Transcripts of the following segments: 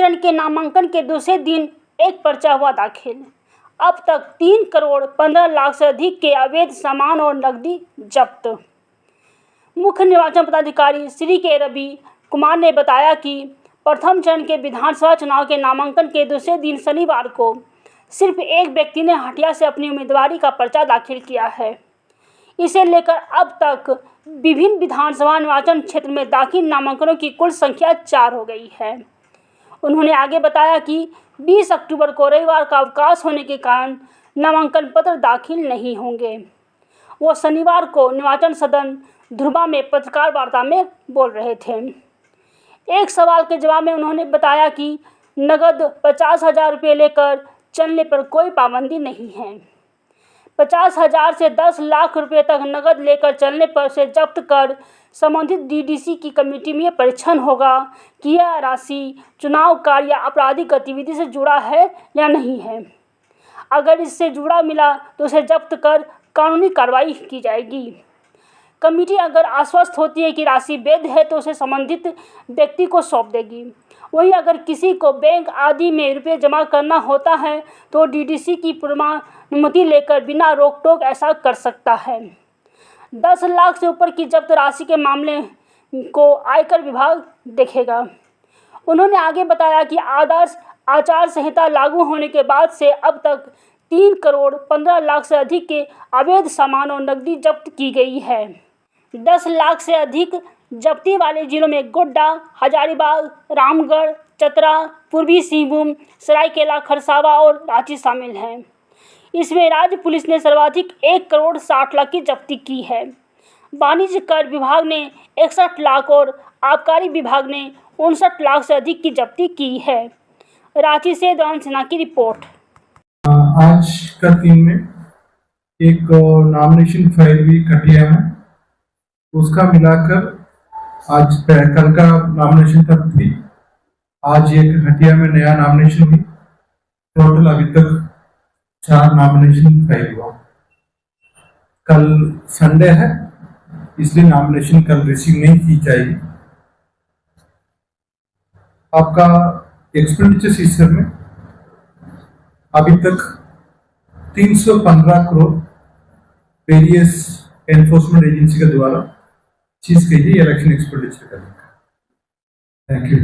चरण के नामांकन के दूसरे दिन एक पर्चा हुआ दाखिल। अब तक 3 करोड़ 15 लाख से अधिक के अवैध सामान और नकदी जब्त। मुख्य निर्वाचन पदाधिकारी श्री के रवि कुमार ने बताया कि प्रथम चरण के विधानसभा चुनाव के नामांकन के दूसरे दिन शनिवार को सिर्फ एक व्यक्ति ने हटिया से अपनी उम्मीदवारी का पर्चा दाखिल किया है। इसे लेकर अब तक विभिन्न विधानसभा निर्वाचन क्षेत्र में दाखिल नामांकनों की कुल संख्या 4 हो गई है। उन्होंने आगे बताया कि 20 अक्टूबर को रविवार का अवकाश होने के कारण नामांकन पत्र दाखिल नहीं होंगे। वो शनिवार को निर्वाचन सदन ध्रुवा में पत्रकार वार्ता में बोल रहे थे। एक सवाल के जवाब में उन्होंने बताया कि नगद 50,000 रुपये लेकर चलने पर कोई पाबंदी नहीं है। 50,000 से 10 लाख रुपये तक नगद लेकर चलने पर उसे जब्त कर संबंधित डीडीसी की कमेटी में परीक्षण होगा कि यह राशि चुनाव कार्य या आपराधिक गतिविधि से जुड़ा है या नहीं है। अगर इससे जुड़ा मिला तो उसे जब्त कर कानूनी कार्रवाई की जाएगी। कमेटी अगर आश्वस्त होती है कि राशि वैध है तो उसे संबंधित व्यक्ति को सौंप देगी। वहीं अगर किसी को बैंक आदि में रुपये जमा करना होता है तो डीडीसी की पूर्वानुमति लेकर बिना रोक टोक ऐसा कर सकता है। 10 लाख से ऊपर की जब्त राशि के मामले को आयकर विभाग देखेगा। उन्होंने आगे बताया कि आदर्श आचार संहिता लागू होने के बाद से अब तक 3 करोड़ 15 लाख से अधिक के अवैध सामान और नकदी जब्त की गई है। 10 लाख से अधिक जब्ती वाले जिलों में गोड्डा, हजारीबाग, रामगढ़, चतरा, पूर्वी सिंहभूम, सरायकेला खरसावा और रांची शामिल हैं। इसमें राज्य पुलिस ने सर्वाधिक 1 करोड़ 60 लाख की जब्ती की है। वाणिज्य कर विभाग ने 61 लाख और आबकारी विभाग ने 59 लाख से अधिक की जब्ती की है। रांची से दौन सिन्हा की रिपोर्ट। आज का दिन में एक नॉमिनेशन फाइल भी कटिया में, उसका मिलाकर आज कल का नॉमिनेशन तक थी। आज एक हटिया में नया नॉमिनेशन हुई। टोटल अभी तक 4 नॉमिनेशन फाइल हुआ। कल संडे है इसलिए नॉमिनेशन कल रिसीव नहीं की जाएगी। आपका एक्सपेंडिचर सिस्टम में अभी तक 315 करोड़ वेरियस एनफोर्समेंट एजेंसी के द्वारा चीज के लिए इलेक्शन एक्सपेंडिचर करेंगे। Thank you.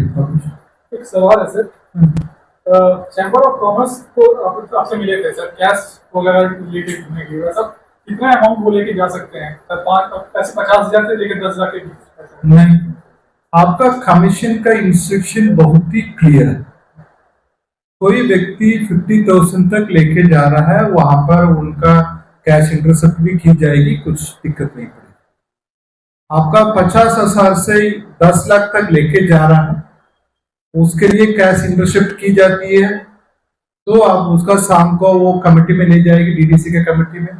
एक सवाल है सर, चैम्बर ऑफ कॉमर्स को आपसे मिले थे सर, कैश वगैरह रिलेटेड घूमने के लिए सब कितना अमाउंट वो लेके जा सकते हैं? 50,000 से लेकर 10 लाख के बीच? नहीं, आपका कमीशन का इंस्ट्रक्शन बहुत ही क्लियर है। कोई व्यक्ति 50,000 तक लेके जा रहा है, वहां पर उनका कैश इंटरसेप्ट भी की जाएगी, कुछ दिक्कत नहीं पड़ेगी। आपका 50,000 से 10 लाख तक लेके जा रहा है, उसके लिए कैश इंटरसेप्ट की जाती है, तो आप उसका शाम को वो कमेटी में ले जाएगी, डीडीसी के कमेटी में।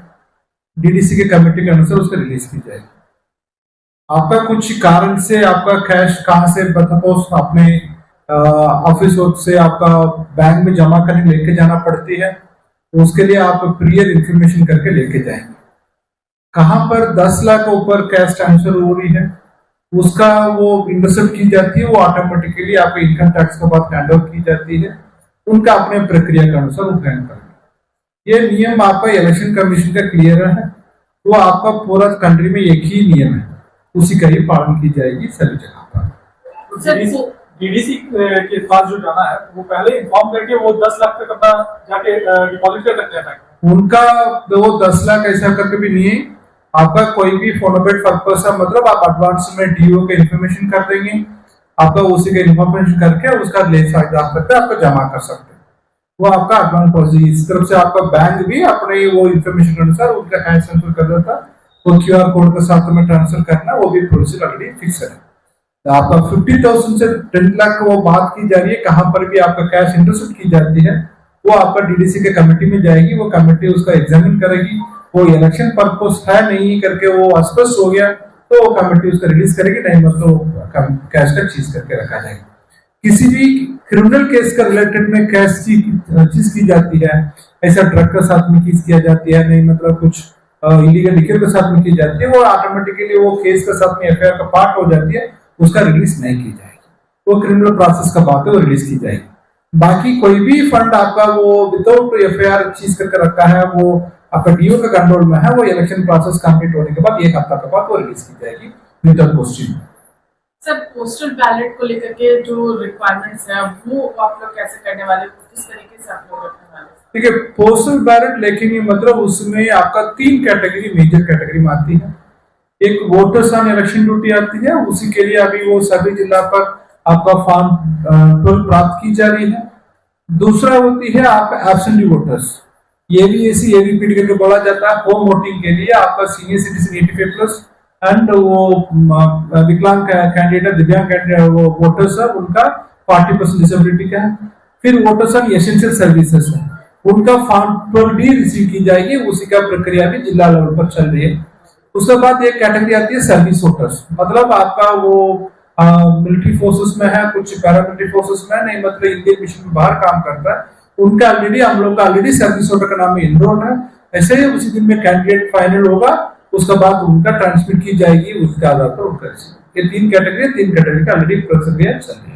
डीडीसी के कमेटी के अनुसार उसको रिलीज की जाएगी। आपका कुछ कारण से आपका कैश कहां से सपोज अपने ऑफिस से आपका बैंक में जमा करने लेके जाना पड़ती है, तो उसके लिए आप प्रियर इंफॉर्मेशन करके लेके जाएंगे। कहां पर 10 लाख ऊपर कैश ट्रांसफर हो रही है, उसका वो इंटरसेप्ट की जाती है, वो ऑटोमेटिकली आपको इनकम टैक्स के बाद हैंड ओवर की जाती है। उनका अपने प्रक्रिया के अनुसार वो ग्रहण करेंगे। ये नियम आपका इलेक्शन कमीशन का क्लियर है, वो आपका पूरा कंट्री में एक ही नियम है, उसी का ही पालन की जाएगी सभी जगह पर। डीडीसी के पास जो जाना है वो पहले इन्फॉर्म करके वो 10 लाख तक अपना जाके डिपॉजिट कर सकते हैं। उनका वो 10 लाख ऐसा करके भी नहीं है। आपका कोई भी फॉलोबेट पर्पस है, मतलब आप एडवांस में डीओ के इन्फॉर्मेशन कर देंगे, आपका उसी का इन्फॉर्मेशन करके उसका ले जा सकते हैं, आपको जमा कर सकते हैं। वो आपका एडवांस प्रोसीजर। इस तरफ से आपका बैंक भी अपने वो इन्फॉर्मेशन के अनुसार उनका कैश ट्रांसफर कर देता, वो क्यूआर कोड के साथ में ट्रांसफर करना, वो भी प्रोसीजर ऑलरेडी फिक्स है। आपका 50,000 से 10 लाख वो बात की जा रही है, कहां पर भी आपका कैश इंटरसेप्ट की जाती है, वो आपका डीडीसी के कमेटी में जाएगी। वो कमेटी उसका एग्जामिन करेगी, वो इलेक्शन पर्पस है नहीं करके वो स्पष्ट हो गया तो वो कमेटी उसका रिलीज करेगी, नहीं मतलब कैश का चीज करके रखा जाएगा। किसी भी क्रिमिनल केस का रिलेटेड में कैश चीज की जाती है, ऐसा ड्रग के साथ में चीज किया जाती है, नहीं मतलब कुछ इलीगल लिकर के साथ में की जाती है, वो ऑटोमेटिकली वो केस के साथ में एफआईआर का पार्ट हो जाती है, उसका रिलीज नहीं की जाएगी। वो क्रिमिनल प्रोसेस का बात है, वो रिलीज की जाएगी। बाकी कोई भी फंड आपका वो विदाउट एफआईआर चीज करके रखा है, वो आपका डीओ के कंट्रोल में है, वो इलेक्शन प्रोसेस कंप्लीट होने के बाद 1 हफ्ता के बाद वो रिलीज की जाएगी without posting. Sir, postal ballot को लेकर के जो रिक्वायरमेंट्स हैं वो आप लोग कैसे करने वाले हो, किस तरीके से आप लोग रखने वाले हैं? ठीक है, पोस्टल बैलेट लेकिन मतलब उसमें आपका 3 कैटेगरी मेजर कैटेगरी में आती है। एक वोटर्स ऑन इलेक्शन ड्यूटी आती है, उसी के लिए अभी वो सभी जिला पर आपका फॉर्म 12 प्राप्त की जा रही है। दूसरा होती है आपका एब्सेंटी वोटर्स, एवीएसी एवीपीडी करके बोला जाता है। होम वोटिंग के लिए आपका सीनियर सिटीजन 85+ एंड वो विकलांग कैंडिडेट, दिव्यांग कैंडिडेट वो वोटर्स है, उनका 40% डिसेबिलिटी का है। फिर वोटर्स ऑन एसेंशियल सर्विसेज है, उनका फॉर्म 12D रिसीव की जाएगी, उसी का प्रक्रिया भी जिला लेवल पर चल रही है। उसके बाद एक कैटेगरी आती है सर्विस वोटर्स, मतलब आपका वो मिलिट्री फोर्सेस में है, कुछ पैरामिलिट्री फोर्सेस में नहीं, मतलब इंडियन मिशन में बाहर काम करता है, उनका ऑलरेडी हम लोग का ऑलरेडी सर्विस वोटर का नाम में एनरोल्ड है। ऐसे ही उसी दिन में कैंडिडेट फाइनल होगा, उसके बाद उनका ट्रांसमिट की जाएगी, उसके आधार पर उनका। ये 3 कैटेगरी का ऑलरेडी प्रक्रिया चल रही है।